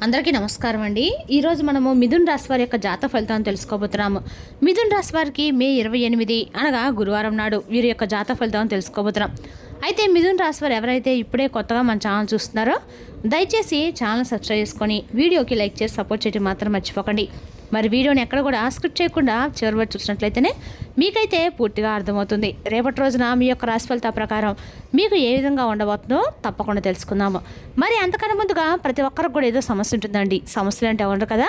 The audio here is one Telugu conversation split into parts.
అందరికీ నమస్కారం అండి. ఈరోజు మనము మిథున్ రాశి వారి యొక్క జాతక ఫలితాలను తెలుసుకోబోతున్నాము. మిథున్ రాశి వారికి మే 28 అనగా గురువారం నాడు వీరి యొక్క జాతక ఫలితాలను తెలుసుకోబోతున్నాం. అయితే మిథున్ రాశి వారు ఎవరైతే ఇప్పుడే కొత్తగా మన ఛానల్ చూస్తున్నారో దయచేసి ఛానల్ సబ్స్క్రైబ్ చేసుకొని వీడియోకి లైక్ చేసి సపోర్ట్ చేయడం మాత్రం మర్చిపోకండి. మరి వీడియోని ఎక్కడ కూడా స్కిప్ చేయకుండా చివరి వరకు చూసినట్లయితేనే మీకైతే పూర్తిగా అర్థమవుతుంది. రేపటి రోజున మీ యొక్క రాశి ఫలితాల ప్రకారం మీకు ఏ విధంగా ఉండబోతుందో తప్పకుండా తెలుసుకుందాము. మరి అంతకన్నా ముందుగా ప్రతి ఒక్కరికి కూడా ఏదో సమస్య ఉంటుందండి. సమస్యలు అంటే ఉండరు కదా.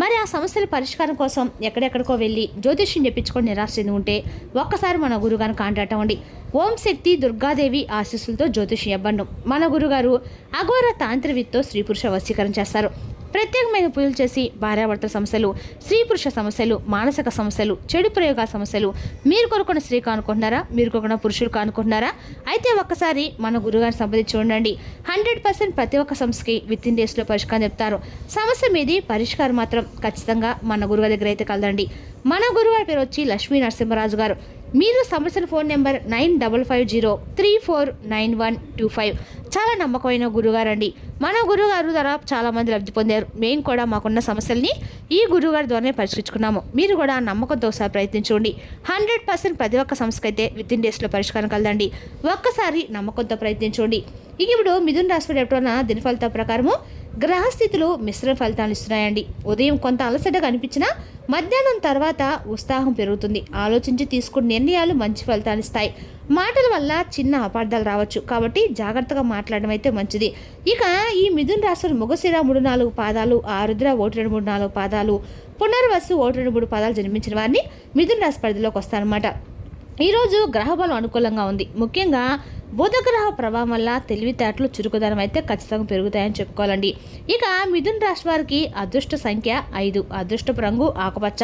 మరి ఆ సమస్యల పరిష్కారం కోసం ఎక్కడెక్కడికో వెళ్ళి జ్యోతిష్యం చెప్పించుకొని నిరాశ చెంది ఉంటే ఒక్కసారి మన గురుగారిని కాంటాక్ట్ అవ్వండి. ఓం శక్తి దుర్గాదేవి ఆశీస్సులతో జ్యోతిష్యం ఇవ్వండి. మన గురుగారు అఘోర తాంత్రివిత్తో స్త్రీ పురుష వశీకరణ చేస్తారు. ప్రత్యేకమైన పూజలు చేసి భార్యాభర్తల సమస్యలు, స్త్రీ పురుష సమస్యలు, మానసిక సమస్యలు, చెడు ప్రయోగాల సమస్యలు, మీరు కొనుక్కున్న స్త్రీ కానుకుంటున్నారా, మీరు కొనుక్కున్న పురుషులు కానుకుంటున్నారా, అయితే ఒక్కసారి మన గురుగారిని సంప్రదించి చూడండి. 100% ప్రతి ఒక్క సమస్యకి విత్ ఇన్ డేస్లో పరిష్కారం చెప్తారు. సమస్య మీది పరిష్కారం మాత్రం ఖచ్చితంగా మన గురుగారి దగ్గర అయితే కలదండి. మన గురుగారి పేరు వచ్చి లక్ష్మీ నరసింహరాజు గారు. మీరు సమస్యల ఫోన్ నెంబర్ 9550349125. చాలా నమ్మకమైన గురుగారు అండి. మన గురుగారు ద్వారా చాలామంది లబ్ధి పొందారు. మేము కూడా మాకున్న సమస్యల్ని ఈ గురుగారి ద్వారానే పరిష్కరించుకున్నాము. మీరు కూడా నమ్మకంతో ఒకసారి ప్రయత్నించండి. 100% ప్రతి ఒక్క సమస్యకి అయితే విత్ ఇన్ డేస్లో పరిష్కారం కలదండి. ఒక్కసారి నమ్మకంతో ప్రయత్నించండి. ఇక ఇప్పుడు మిథున రాశి ఎప్పుడన్నా దిన ఫలితాల ప్రకారము గ్రహస్థితులు మిశ్రమ ఫలితాలు ఇస్తున్నాయండి. ఉదయం కొంత అలసటగా అనిపించినా మధ్యాహ్నం తర్వాత ఉత్సాహం పెరుగుతుంది. ఆలోచించి తీసుకున్న నిర్ణయాలు మంచి ఫలితాలు ఇస్తాయి. మాటల వల్ల చిన్న అపార్థాలు రావచ్చు, కాబట్టి జాగ్రత్తగా మాట్లాడడం అయితే మంచిది. ఇక ఈ మిథున రాశి మృగశిర 3-4 పాదాలు, ఆరుద్ర 1-2-3-4 పాదాలు, పునర్వసు 1-2-3 పాదాలు జన్మించిన వారిని మిథున రాశి పరిధిలోకి వస్తారన్నమాట. ఈరోజు గ్రహబలం అనుకూలంగా ఉంది. ముఖ్యంగా బుధగ్రహ ప్రభావం వల్ల తెలివితేటలు చురుకుదనం అయితే ఖచ్చితంగా పెరుగుతాయని చెప్పుకోవాలండి. ఇక మిథున రాశి వారికి అదృష్ట సంఖ్య 5, అదృష్టపు రంగు ఆకుపచ్చ,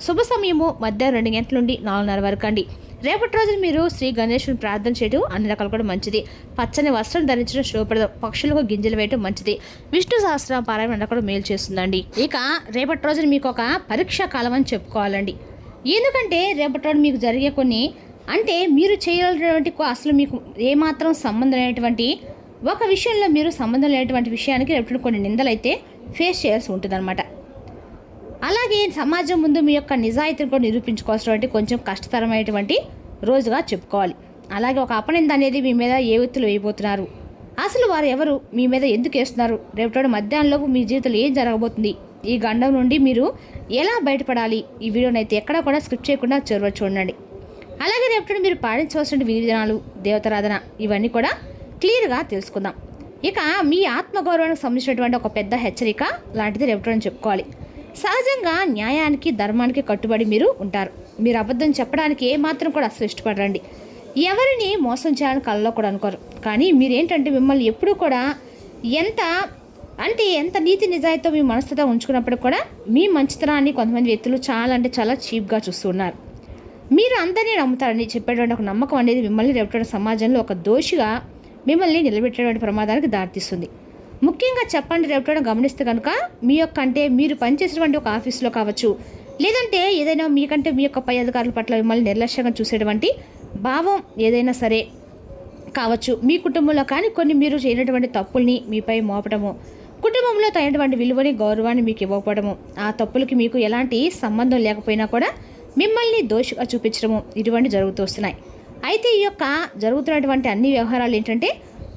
శుభ సమయము మధ్యాహ్నం 2 గంటల నుండి 4:30 వరకు అండి. రేపటి రోజున మీరు శ్రీ గణేశుని ప్రార్థన చేయడం అన్ని రకాలు కూడా మంచిది. పచ్చని వస్త్రం ధరించడం శుభప్రదం. పక్షులకు గింజలు వేయడం మంచిది. విష్ణు సహస్రం పారాయణ కూడా మేలు చేస్తుందండి. ఇక రేపటి రోజున మీకు ఒక పరీక్షా కాలం అని చెప్పుకోవాలండి. ఎందుకంటే రేపటి రోజు మీకు జరిగే కొన్ని అంటే మీరు చేయాల్సినటువంటి అసలు మీకు ఏమాత్రం సంబంధం లేనటువంటి ఒక విషయంలో మీరు సంబంధం లేనటువంటి విషయానికి రేపటి కొన్ని నిందలు అయితే ఫేస్ చేయాల్సి ఉంటుందన్నమాట. అలాగే సమాజం ముందు మీ యొక్క నిజాయితీని కూడా నిరూపించుకోవాల్సినటువంటి కొంచెం కష్టతరమైనటువంటి రోజుగా చెప్పుకోవాలి. అలాగే ఒక అపనింద అనేది మీ మీద ఏ వ్యక్తులు వేయబోతున్నారు, అసలు వారు ఎవరు, మీ మీద ఎందుకు వేస్తున్నారు, రేపటి మధ్యాహ్నంలోపు మీ జీవితంలో ఏం జరగబోతుంది, ఈ గండం నుండి మీరు ఎలా బయటపడాలి, ఈ వీడియోని అయితే ఎక్కడా కూడా స్కిప్ చేయకుండా చివరి చూడండి. అలాగే రేపటి మీరు పాటించవలసిన విధి విధానాలు, దేవతారాధన ఇవన్నీ కూడా క్లియర్గా తెలుసుకుందాం. ఇక మీ ఆత్మగౌరవానికి సంబంధించినటువంటి ఒక పెద్ద హెచ్చరిక లాంటిది రేపటి చెప్పుకోవాలి. సహజంగా న్యాయానికి ధర్మానికి కట్టుబడి మీరు ఉంటారు. మీరు అబద్ధం చెప్పడానికి ఏమాత్రం కూడా అసలు ఇష్టపడరండి. ఎవరిని మోసం చేయాలని కళ్ళలో కూడా అనుకోరు. కానీ మీరేంటంటే మిమ్మల్ని ఎప్పుడూ కూడా ఎంత నీతి నిజాయితీతో మీ మనసుతో ఉంచుకున్నప్పుడు కూడా మీ మంచితనాన్ని కొంతమంది వ్యక్తులు చాలా చీప్గా చూస్తున్నారు. మీరు అందరినీ నమ్ముతారని చెప్పేటువంటి ఒక నమ్మకం అనేది మిమ్మల్ని రేపటి సమాజంలో ఒక దోషిగా మిమ్మల్ని నిలబెట్టేటువంటి ప్రమాదానికి దారితీస్తుంది. ముఖ్యంగా చెప్పండి, రేపటి గమనిస్తే కనుక మీ యొక్క మీరు పనిచేసేటువంటి ఒక ఆఫీసులో కావచ్చు, లేదంటే ఏదైనా మీకంటే మీ యొక్క పై అధికారుల పట్ల మిమ్మల్ని నిర్లక్ష్యంగా చూసేటువంటి భావం ఏదైనా సరే కావచ్చు. మీ కుటుంబంలో కానీ కొన్ని మీరు చేయనటువంటి తప్పుల్ని మీపై మోపడము, కుటుంబంలో తగినటువంటి విలువని గౌరవాన్ని మీకు ఇవ్వకపోవడము, ఆ తప్పులకి మీకు ఎలాంటి సంబంధం లేకపోయినా కూడా మిమ్మల్ని దోషిగా చూపించడము ఇటువంటి జరుగుతూ వస్తున్నాయి. అయితే ఈ యొక్క జరుగుతున్నటువంటి అన్ని వ్యవహారాలు ఏంటంటే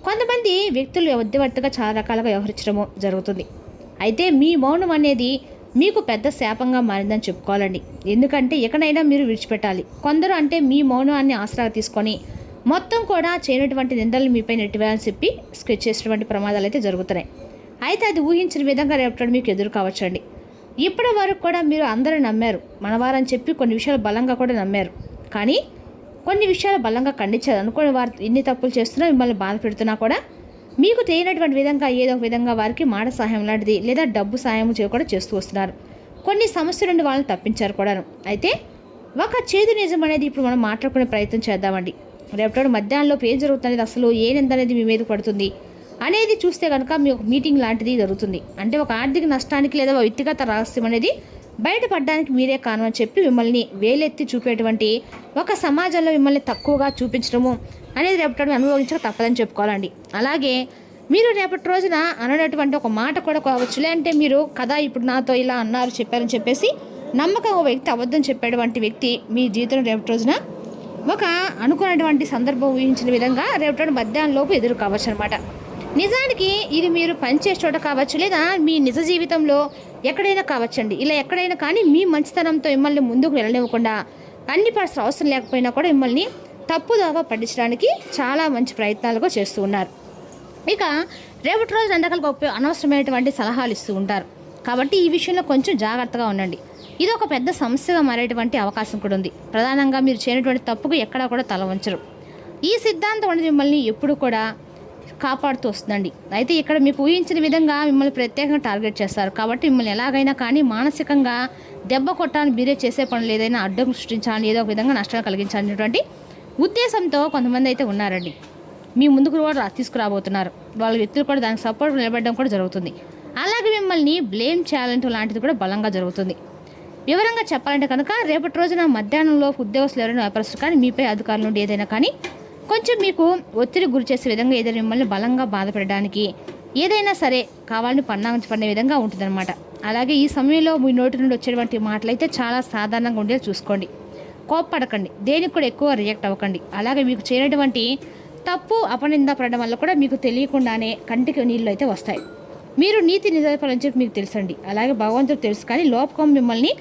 కొంతమంది వ్యక్తులు మధ్యవర్తిగా చాలా రకాలుగా వ్యవహరించడము జరుగుతుంది. అయితే మీ మౌనం అనేది మీకు పెద్ద శాపంగా మారిందని చెప్పుకోవాలండి. ఎందుకంటే ఎక్కడైనా మీరు విడిచిపెట్టాలి. కొందరు అంటే మీ మౌనాన్ని ఆసరాగా తీసుకొని మొత్తం కూడా చేయనటువంటి నిందలు మీపై నెట్టివేయాలని చెప్పి స్కెచ్ చేసినటువంటి ప్రమాదాలు అయితే జరుగుతున్నాయి. అయితే అది ఊహించిన విధంగా రేపటి మీకు ఎదురు కావచ్చండి. ఇప్పటి వరకు కూడా మీరు అందరూ నమ్మారు, మనవారని చెప్పి కొన్ని విషయాలు బలంగా కూడా నమ్మారు. కానీ కొన్ని విషయాలు బలంగా ఖండించారు. అనుకోని వారు ఎన్ని తప్పులు చేస్తున్నా మిమ్మల్ని బాధ పెడుతున్నా కూడా మీకు తెలియనటువంటి విధంగా ఏదో ఒక విధంగా వారికి మాట సహాయం లాంటిది లేదా డబ్బు సహాయం కూడా చేస్తూ వస్తున్నారు. కొన్ని సమస్యల నుండి వాళ్ళని తప్పించారు కూడాను. అయితే ఒక చేదు నిజం అనేది ఇప్పుడు మనం మాట్లాడుకునే ప్రయత్నం చేద్దామండి. రేపటి మధ్యాహ్నంలో ఏం జరుగుతుంది, అసలు ఏ నింద అనేది మీ మీద పడుతుంది అనేది చూస్తే కనుక మీ ఒక మీటింగ్ లాంటిది జరుగుతుంది. అంటే ఒక ఆర్థిక నష్టానికి లేదా వ్యక్తిగత రహస్యం అనేది బయటపడడానికి మీరే కారణం అని చెప్పి మిమ్మల్ని వేలెత్తి చూపేటువంటి ఒక సమాజంలో మిమ్మల్ని తక్కువగా చూపించడము అనేది రేపటి అనుభవించక తప్పదని చెప్పుకోవాలండి. అలాగే మీరు రేపటి రోజున అననటువంటి ఒక మాట కూడా కావచ్చులే, అంటే మీరు కదా ఇప్పుడు నాతో ఇలా అన్నారు చెప్పారని చెప్పేసి నమ్మకం ఒక వ్యక్తి అబద్ధం చెప్పేటువంటి వ్యక్తి మీ జీవితంలో రేపటి రోజున ఒక అనుకున్నటువంటి సందర్భం ఊహించిన విధంగా రేపటి రోజు మధ్యాహ్నం లోపు ఎదురు కావచ్చు అనమాట. నిజానికి ఇది మీరు పనిచేసే చోట కావచ్చు, లేదా మీ నిజ జీవితంలో ఎక్కడైనా కావచ్చండి. ఇలా ఎక్కడైనా కానీ మీ మంచితనంతో మిమ్మల్ని ముందుకు వెళ్ళనివ్వకుండా అన్ని పరిస్థితులు అవసరం లేకపోయినా కూడా మిమ్మల్ని తప్పుదోవ పట్టించడానికి చాలా మంచి ప్రయత్నాలుగా చేస్తూ ఉన్నారు. ఇక రేపటి రోజు రకరకాల అనవసరమైనటువంటి సలహాలు ఇస్తూ ఉంటారు. కాబట్టి ఈ విషయంలో కొంచెం జాగ్రత్తగా ఉండండి. ఇది ఒక పెద్ద సమస్యగా మారేటువంటి అవకాశం కూడా ఉంది. ప్రధానంగా మీరు చేయనటువంటి తప్పుకు ఎక్కడా కూడా తల వంచరు. ఈ సిద్ధాంతం అనేది మిమ్మల్ని ఎప్పుడు కూడా కాపాడుతూ వస్తుందండి. అయితే ఇక్కడ మీకు ఊహించిన విధంగా మిమ్మల్ని ప్రత్యేకంగా టార్గెట్ చేస్తారు. కాబట్టి మిమ్మల్ని ఎలాగైనా కానీ మానసికంగా దెబ్బ కొట్టాలని మీరే చేసే పనులు ఏదైనా అడ్డం సృష్టించాలని, ఏదో ఒక విధంగా నష్టాలు కలిగించాలనేటువంటి ఉద్దేశంతో కొంతమంది అయితే ఉన్నారండి. మీ ముందుకు కూడా తీసుకురాబోతున్నారు. వాళ్ళ వ్యక్తులు కూడా దానికి సపోర్ట్ నిలబడడం కూడా జరుగుతుంది. అలాగే మిమ్మల్ని బ్లేమ్ చేయాలంటే లాంటిది కూడా బలంగా జరుగుతుంది. వివరంగా చెప్పాలంటే కనుక రేపటి రోజున మధ్యాహ్నంలో ఉద్యోగస్తులు ఎవరైనా వ్యాపారస్తులు కానీ మీపై అధికారుల నుండి ఏదైనా కానీ కొంచెం మీకు ఒత్తిడి గురి చేసే విధంగా ఏదైనా మిమ్మల్ని బలంగా బాధపడడానికి ఏదైనా సరే కావాలని పన్నే విధంగా ఉంటుందన్నమాట. అలాగే ఈ సమయంలో మీ నోటి నుండి వచ్చేటువంటి మాటలైతే చాలా సాధారణంగా ఉండేది చూసుకోండి. కోప్పడకండి, దేనికి కూడా ఎక్కువ రియాక్ట్ అవ్వకండి. అలాగే మీకు చేయనటువంటి తప్పు అపనిందపడడం వల్ల కూడా మీకు తెలియకుండానే కంటికి నీళ్ళు అయితే వస్తాయి. మీరు నీతి నిజాయితీలని చెప్పి మీకు తెలుసండి. అలాగే భగవంతుడు తెలుసు, కానీ లోపకం మిమ్మల్ని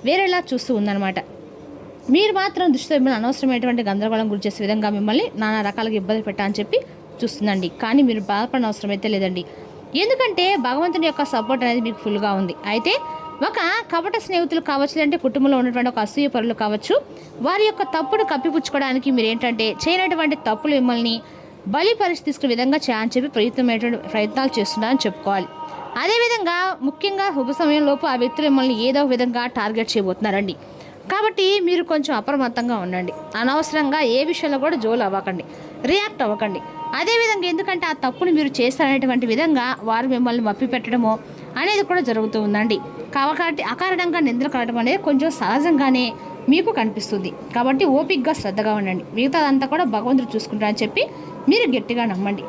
వేరేలా చూస్తూ ఉందన్నమాట. మీరు మాత్రం దృష్టితో మిమ్మల్ని అనవసరమైనటువంటి గందరగోళం గురి చేసే విధంగా మిమ్మల్ని నానా రకాలుగా ఇబ్బంది పెట్టాలని చెప్పి చూస్తుందండి. కానీ మీరు బాధపడిన అవసరం అయితే లేదండి. ఎందుకంటే భగవంతుని యొక్క సపోర్ట్ అనేది మీకు ఫుల్గా ఉంది. అయితే ఒక కపట స్నేహితులు కావచ్చు, అంటే కుటుంబంలో ఉన్నటువంటి ఒక అసూయ పరులు కావచ్చు, వారి యొక్క తప్పును కప్పిపుచ్చుకోవడానికి మీరు ఏంటంటే చేయనటువంటి తప్పులు మిమ్మల్ని బలి పరిస్థితి తీసుకునే విధంగా చేయని చెప్పి ప్రయత్నాలు చేస్తున్నారని చెప్పుకోవాలి. అదేవిధంగా ముఖ్యంగా శుభ సమయంలోపు ఆ వ్యక్తులు మిమ్మల్ని ఏదో విధంగా టార్గెట్ చేయబోతున్నారండి. కాబట్టి మీరు కొంచెం అప్రమత్తంగా ఉండండి. అనవసరంగా ఏ విషయంలో కూడా జోలు అవ్వకండి, రియాక్ట్ అవ్వకండి. అదేవిధంగా ఎందుకంటే ఆ తప్పును మీరు చేస్తారనేటువంటి విధంగా వారు మిమ్మల్ని మప్పి పెట్టడమో అనేది కూడా జరుగుతూ ఉందండి. కాబట్టి అకారణంగా నిందలు కలగడం అనేది కొంచెం సహజంగానే మీకు కనిపిస్తుంది. కాబట్టి ఓపికగా శ్రద్ధగా ఉండండి. మిగతాదంతా కూడా భగవంతుడు చూసుకుంటారని చెప్పి మీరు గట్టిగా నమ్మండి.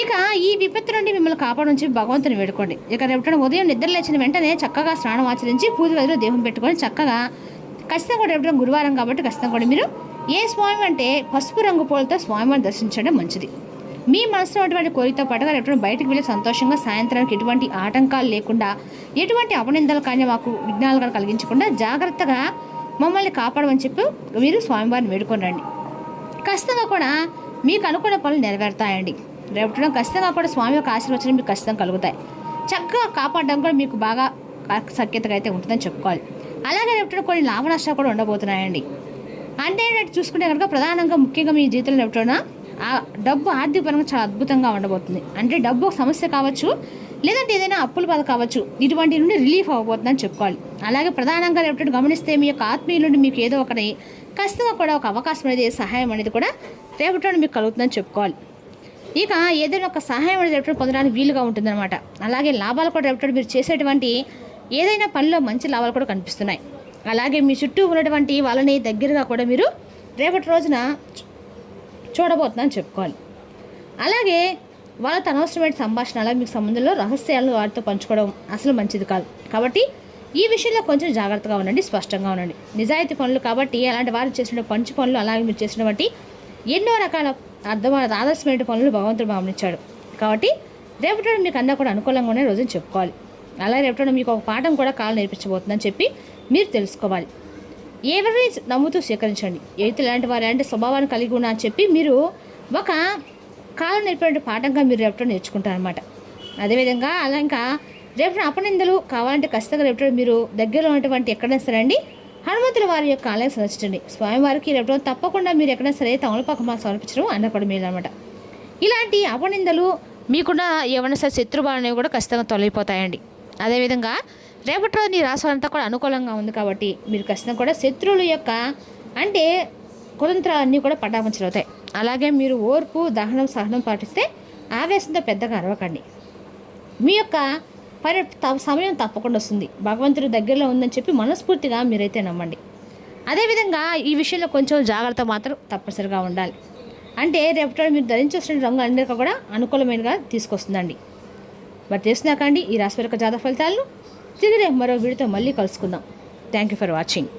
ఇక ఈ విపత్తు నుండి మిమ్మల్ని కాపాడని చెప్పి భగవంతుని వేడుకోండి. ఇక రేపటి ఉదయం నిద్ర లేచిన వెంటనే చక్కగా స్నానం ఆచరించి పూజ గదిలో దేహం పెట్టుకొని చక్కగా ఖచ్చితంగా కూడా రేపటి గురువారం కాబట్టి ఖచ్చితంగా కూడా మీరు ఏ స్వామి అంటే పసుపు రంగు పూలతో స్వామిని దర్శించడం మంచిది. మీ మనసులో ఉన్నటువంటి కోరికతో పాటుగా రేపటి బయటకు వెళ్ళి సంతోషంగా సాయంత్రానికి ఎటువంటి ఆటంకాలు లేకుండా, ఎటువంటి అపనిందలు కానీ మాకు విఘ్నాలు కానీ కలిగించకుండా జాగ్రత్తగా మమ్మల్ని కాపాడమని చెప్పి మీరు స్వామివారిని వేడుకోనండి. ఖచ్చితంగా కూడా మీకు అనుకున్న పనులు నెరవేరుతాయండి. రేపటి ఖచ్చితంగా కూడా స్వామి యొక్క ఆశీర్వచనం మీకు ఖచ్చితంగా కలుగుతాయి. చక్కగా కాపాడడం కూడా మీకు బాగా సఖ్యతగా అయితే ఉంటుందని చెప్పుకోవాలి. అలాగే రేపటి కొన్ని లాభ నష్టాలు కూడా ఉండబోతున్నాయండి. అంటే చూసుకుంటే కనుక ప్రధానంగా ముఖ్యంగా మీ జీవితంలో రేపటిన ఆ డబ్బు ఆర్థిక పరంగా చాలా అద్భుతంగా ఉండబోతుంది. అంటే డబ్బు సమస్య కావచ్చు, లేదంటే ఏదైనా అప్పుల బాధ కావచ్చు, ఇటువంటి నుండి రిలీఫ్ అవ్వబోతుందని చెప్పుకోవాలి. అలాగే ప్రధానంగా రేపటి గమనిస్తే మీ యొక్క ఆత్మీయుల నుండి మీకు ఏదో ఒకటి ఖచ్చితంగా కూడా ఒక అవకాశం అనేది, సహాయం అనేది కూడా రేపటి మీకు కలుగుతుందని చెప్పుకోవాలి. ఇక ఏదైనా ఒక సహాయం అనేది రేపటి పొందడానికి వీలుగా ఉంటుందన్నమాట. అలాగే లాభాలు కూడా రేపటి మీరు చేసేటువంటి ఏదైనా పనిలో మంచి లాభాలు కూడా కనిపిస్తున్నాయి. అలాగే మీ చుట్టూ ఉన్నటువంటి వాళ్ళని దగ్గరగా కూడా మీరు రేపటి రోజున చూడబోతుందని చెప్పుకోవాలి. అలాగే వాళ్ళతో అనవసరమైన సంభాషణ, అలాగే మీకు సంబంధంలో రహస్యాలను వారితో పంచుకోవడం అసలు మంచిది కాదు. కాబట్టి ఈ విషయంలో కొంచెం జాగ్రత్తగా ఉండండి, స్పష్టంగా ఉండండి. నిజాయితీ పనులు కాబట్టి అలాంటి వారు చేసిన పంచి పనులు, అలాగే మీరు చేసినటువంటి ఎన్నో రకాల ఆదర్శమైన పనులు భగవంతుడు గమనించాడు. కాబట్టి రేపటి మీకు అన్నా కూడా అనుకూలంగా ఉండే రోజుని చెప్పుకోవాలి. అలాగే రేపటి మీకు ఒక పాఠం కూడా కాలం నేర్పించబోతుందని చెప్పి మీరు తెలుసుకోవాలి. ఎవరిని నమ్ముతూ స్వీకరించండి. ఎదుటి లాంటి వారు ఎలాంటి స్వభావాన్ని కలిగి ఉన్నా అని చెప్పి మీరు ఒక కాలం నేర్పే పాఠంగా మీరు రేపటి నేర్చుకుంటారనమాట. అదేవిధంగా అలా ఇంకా రేపటి అపనిందలు కావాలంటే ఖచ్చితంగా రేపటి మీరు దగ్గరలో ఉన్నటువంటి ఎక్కడైనా సరే అండి హనుమంతుల వారి యొక్క ఆలయం సందర్శించండి. స్వామివారికి రేపటి తప్పకుండా మీరు ఎక్కడైనా సరే తమలపాకు మాకు సమర్పించడం అన్న కూడా మీరు అనమాట. ఇలాంటి అపనిందలు మీకున్న ఏమైనా సరే శత్రుభావాలు కూడా ఖచ్చితంగా తొలగిపోతాయండి. అదేవిధంగా రేపటి రోజు నీ రాశి అంతా కూడా అనుకూలంగా ఉంది కాబట్టి మీరు ఖచ్చితంగా కూడా శత్రువుల యొక్క అంటే కుతంత్రాలన్నీ కూడా పటాపంచలవుతాయి. అలాగే మీరు ఓర్పు, దహనం, సహనం పాటిస్తే ఆవేశంతో పెద్దగా అరవకండి. మీ యొక్క సమయం తప్పకుండా వస్తుంది. భగవంతుడి దగ్గరలో ఉందని చెప్పి మనస్ఫూర్తిగా మీరైతే నమ్మండి. అదేవిధంగా ఈ విషయంలో కొంచెం జాగ్రత్త మాత్రం తప్పనిసరిగా ఉండాలి. అంటే రేపటి మీరు ధరించాల్సిన రంగు అందరికీ కూడా అనుకూలమైనగా తీసుకొస్తుందండి. మరి తెలుసునాకండి ఈ రాశి యొక్క జాతక ఫలితాలను. తిరిగి రేపు మరో వీడియోతో మళ్ళీ కలుసుకుందాం. Thank you for watching.